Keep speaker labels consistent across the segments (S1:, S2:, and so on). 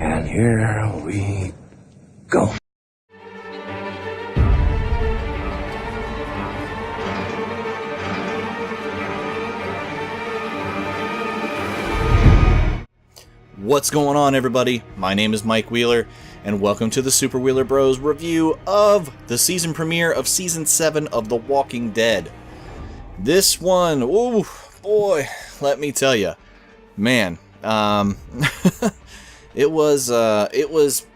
S1: And here we go.
S2: What's going on, everybody? My name is Mike Wheeler, and welcome to the Super Wheeler Bros review of the season premiere of Season 7 of The Walking Dead. This one, ooh, boy, let me tell you, man, it was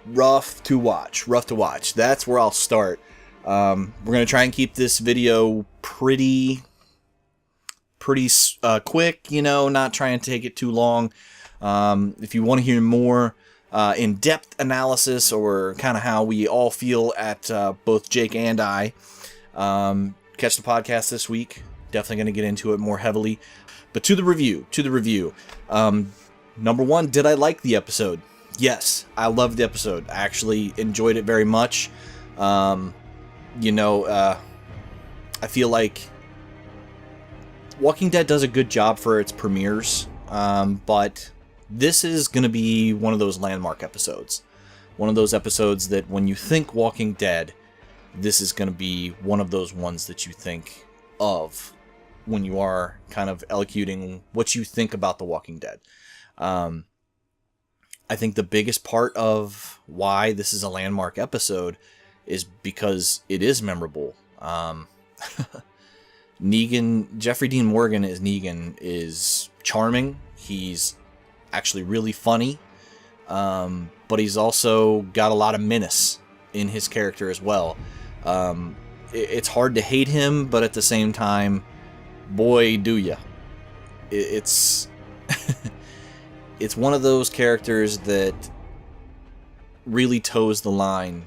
S2: rough to watch. That's where I'll start. We're gonna try and keep this video pretty quick, not trying to take it too long. If you want to hear more in-depth analysis or kind of how we all feel at both Jake and I, catch the podcast this week. Definitely going to get into it more heavily. But to the review. Number one, did I like the episode? Yes, I loved the episode. I actually enjoyed it very much. I feel like Walking Dead does a good job for its premieres, but this is going to be one of those landmark episodes. One of those episodes that when you think Walking Dead, this is going to be one of those ones that you think of when you are kind of elocuting what you think about The Walking Dead. I think the biggest part of why this is a landmark episode is because it is memorable. Jeffrey Dean Morgan as Negan is charming. He's actually really funny, but he's also got a lot of menace in his character as well. It's hard to hate him, but at the same time, boy, do ya. It's it's one of those characters that really toes the line,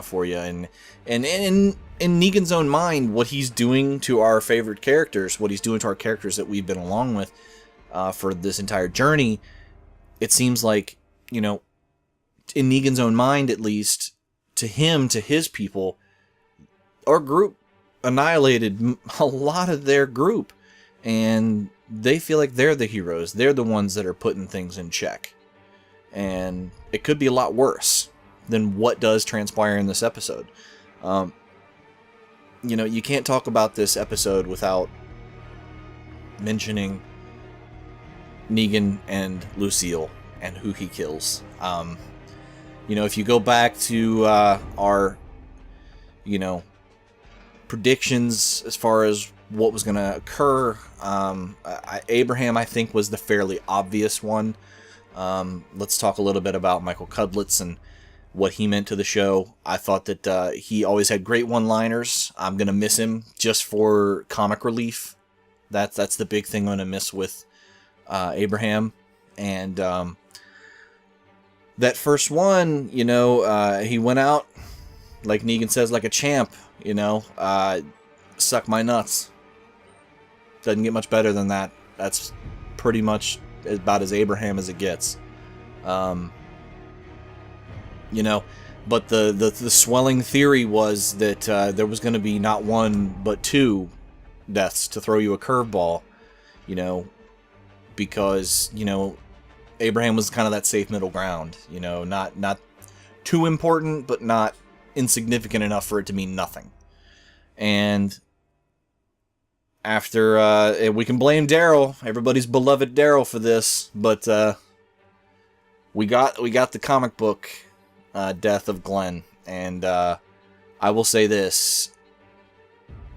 S2: for you. And in Negan's own mind, what he's doing to our favorite characters, what he's doing to our characters that we've been along with for this entire journey, it seems like, in Negan's own mind, at least, to him, to his people, our group annihilated a lot of their group, and they feel like they're the heroes. They're the ones that are putting things in check, and it could be a lot worse than what does transpire in this episode. You can't talk about this episode without mentioning Negan and Lucille and who he kills. If you go back to our predictions as far as what was going to occur, Abraham, I think, was the fairly obvious one. Let's talk a little bit about Michael Cudlitz and what he meant to the show. I thought that he always had great one-liners. I'm going to miss him just for comic relief. That's the big thing I'm going to miss with Abraham. And that first one, he went out, like Negan says, like a champ, suck my nuts. Doesn't get much better than that. That's pretty much about as Abraham as it gets. But the swelling theory was that there was going to be not one but two deaths to throw you a curveball, because Abraham was kind of that safe middle ground, not too important, but not insignificant enough for it to mean nothing. And after we can blame Daryl, everybody's beloved Daryl, for this, but we got the comic book death of Glenn, and I will say this: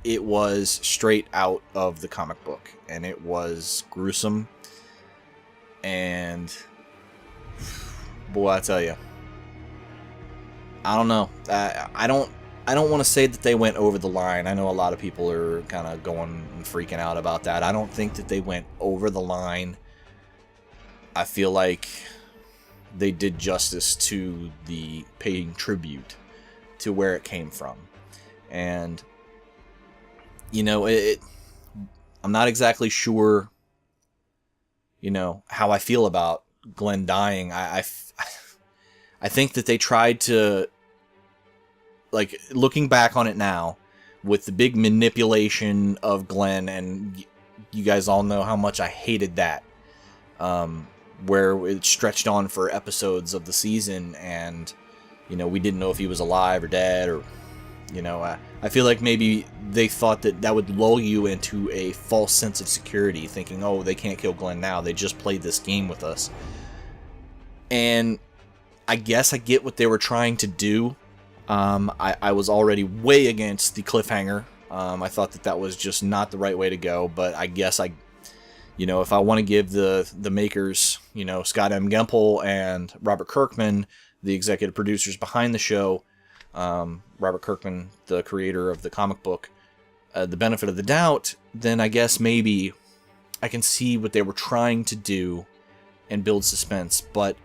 S2: it was straight out of the comic book, and it was gruesome. And boy, I tell you, I don't know. I don't want to say that they went over the line. I know a lot of people are kind of going and freaking out about that. I don't think that they went over the line. I feel like they did justice to the paying tribute to where it came from. And I'm not exactly sure how I feel about Glenn dying. I think that they tried to, like, looking back on it now, with the big manipulation of Glenn, and you guys all know how much I hated that. where it stretched on for episodes of the season, and we didn't know if he was alive or dead, or I feel like maybe they thought that would lull you into a false sense of security, thinking, oh, they can't kill Glenn now, they just played this game with us. And I guess I get what they were trying to do. I was already way against the cliffhanger. I thought that was just not the right way to go, but I guess if I want to give the makers, Scott M. Gimple and Robert Kirkman, the executive producers behind the show, Robert Kirkman, the creator of the comic book, the benefit of the doubt, then I guess maybe I can see what they were trying to do and build suspense. But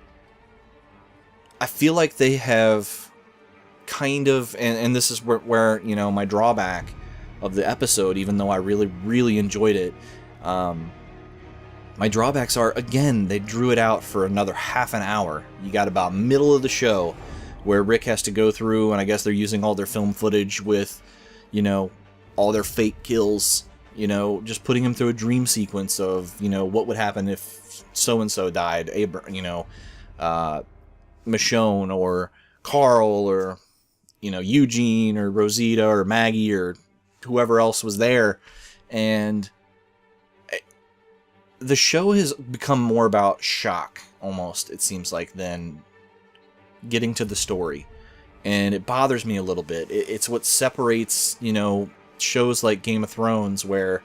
S2: I feel like they have kind of, and this is where my drawback of the episode, even though I really, really enjoyed it, my drawbacks are, again, they drew it out for another half an hour. You got about middle of the show where Rick has to go through, and I guess they're using all their film footage with, all their fake kills, just putting him through a dream sequence of, what would happen if so-and-so died, Michonne or Carl or, Eugene or Rosita or Maggie or whoever else was there. And the show has become more about shock, almost, it seems like, than getting to the story. And it bothers me a little bit. It's what separates, shows like Game of Thrones, where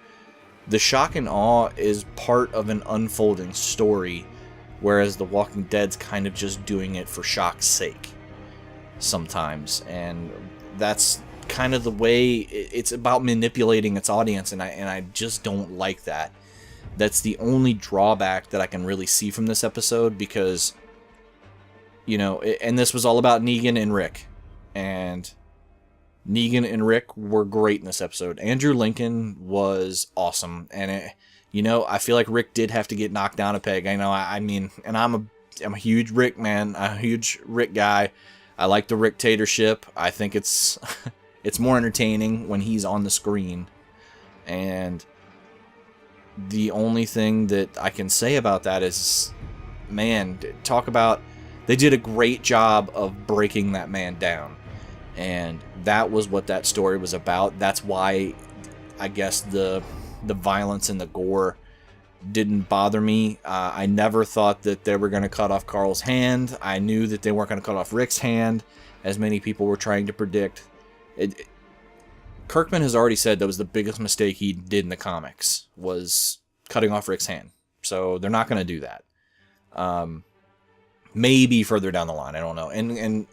S2: the shock and awe is part of an unfolding story, whereas The Walking Dead's kind of just doing it for shock's sake sometimes. And that's kind of the way it's about manipulating its audience, and I just don't like that. That's the only drawback that I can really see from this episode, because and this was all about Negan and Rick, and Negan and Rick were great in this episode. Andrew Lincoln was awesome, and I feel like Rick did have to get knocked down a peg. I mean, and I'm a huge Rick man, a huge Rick guy. I like the Rick-tatorship. I think it's it's more entertaining when he's on the screen. And the only thing that I can say about that is, man, talk about, they did a great job of breaking that man down. And that was what that story was about. That's why I guess the violence and the gore didn't bother me. I never thought that they were going to cut off Carl's hand. I knew that they weren't going to cut off Rick's hand, as many people were trying to predict. Kirkman has already said that was the biggest mistake he did in the comics, was cutting off Rick's hand. So they're not going to do that. Maybe further down the line, I don't know. And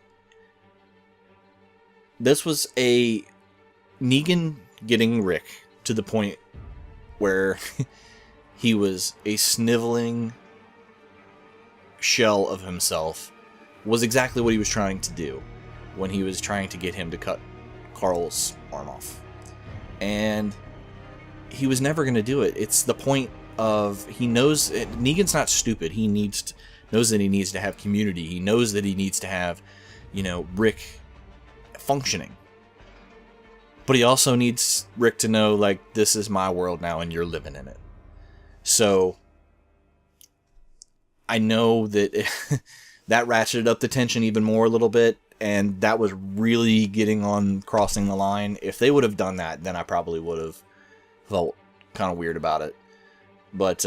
S2: this was a Negan getting Rick to the point where he was a sniveling shell of himself, was exactly what he was trying to do when he was trying to get him to cut Carl's arm off. And he was never going to do it. It's the point of, he knows, Negan's not stupid. He knows that he needs to have community. He knows that he needs to have, Rick functioning. But he also needs Rick to know, like, this is my world now and you're living in it. So I know that that ratcheted up the tension even more a little bit, and that was really crossing the line. If they would have done that, then I probably would have felt kind of weird about it. But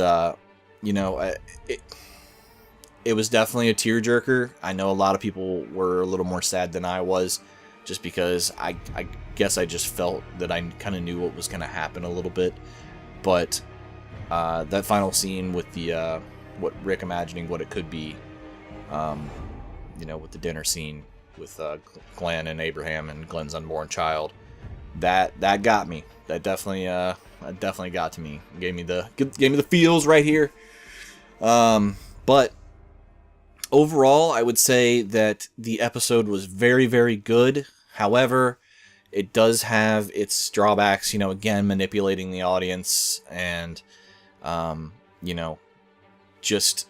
S2: it was definitely a tearjerker. I know a lot of people were a little more sad than I was, just because I guess I just felt that I kind of knew what was going to happen a little bit. But that final scene with the what Rick imagining what it could be, with the dinner scene with Glenn and Abraham and Glenn's unborn child, that got me. That definitely got to me. Gave me the feels right here. But overall, I would say that the episode was very, very good. However, it does have its drawbacks, again, manipulating the audience and, just,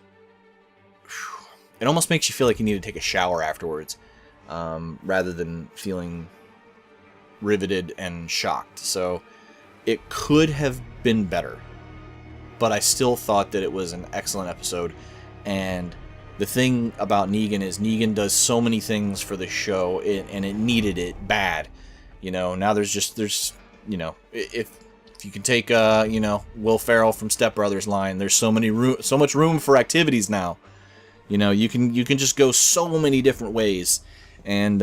S2: it almost makes you feel like you need to take a shower afterwards, rather than feeling riveted and shocked. So it could have been better, but I still thought that it was an excellent episode. And the thing about Negan is Negan does so many things for the show, and it needed it bad. Now there's if you can take Will Ferrell from Step Brothers line, there's so much room for activities now. You can just go so many different ways, and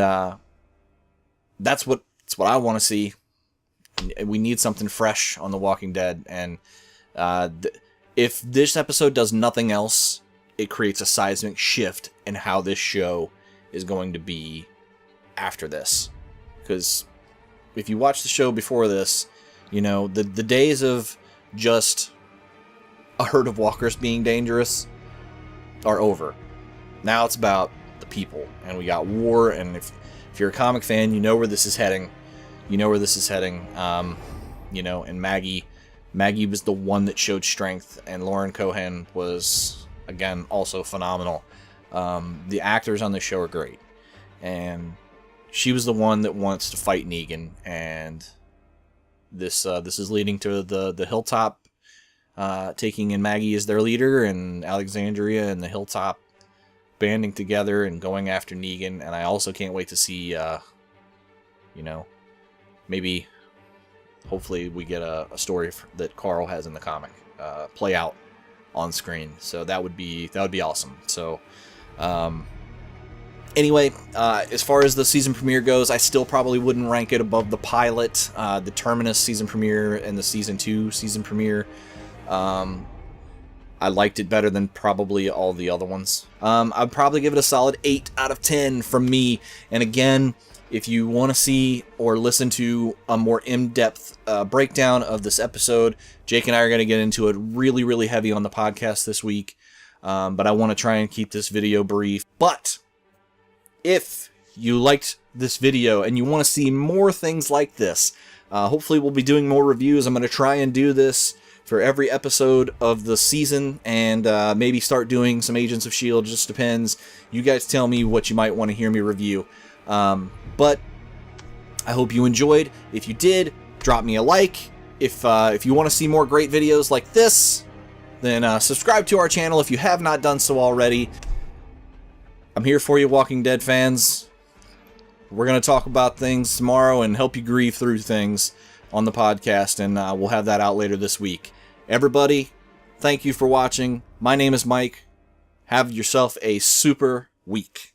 S2: that's what I want to see. We need something fresh on The Walking Dead, and if this episode does nothing else, it creates a seismic shift in how this show is going to be after this. Because if you watch the show before this, the days of just a herd of walkers being dangerous are over. Now it's about the people, and we got war, and if you're a comic fan, you know where this is heading. And Maggie was the one that showed strength, and Lauren Cohan was, again, also phenomenal. The actors on the show are great, and she was the one that wants to fight Negan, and this is leading to the Hilltop taking in Maggie as their leader, and Alexandria and the Hilltop banding together and going after Negan. And I also can't wait to see, maybe, hopefully we get a story that Carl has in the comic play out on screen. So that would be awesome. So anyway, as far as the season premiere goes, I still probably wouldn't rank it above the pilot, the Terminus season premiere, and the season 2 season premiere. I liked it better than probably all the other ones. I'd probably give it a solid 8 out of 10 from me. And again, if you want to see or listen to a more in-depth breakdown of this episode, Jake and I are going to get into it really, really heavy on the podcast this week. But I want to try and keep this video brief. But if you liked this video and you want to see more things like this, hopefully we'll be doing more reviews. I'm going to try and do this for every episode of the season, and maybe start doing some Agents of S.H.I.E.L.D. Just depends. You guys tell me what you might want to hear me review. But I hope you enjoyed. If you did, drop me a like. If you want to see more great videos like this, then subscribe to our channel if you have not done so already. I'm here for you, Walking Dead fans. We're going to talk about things tomorrow and help you grieve through things on the podcast, and we'll have that out later this week. Everybody, thank you for watching. My name is Mike. Have yourself a super week.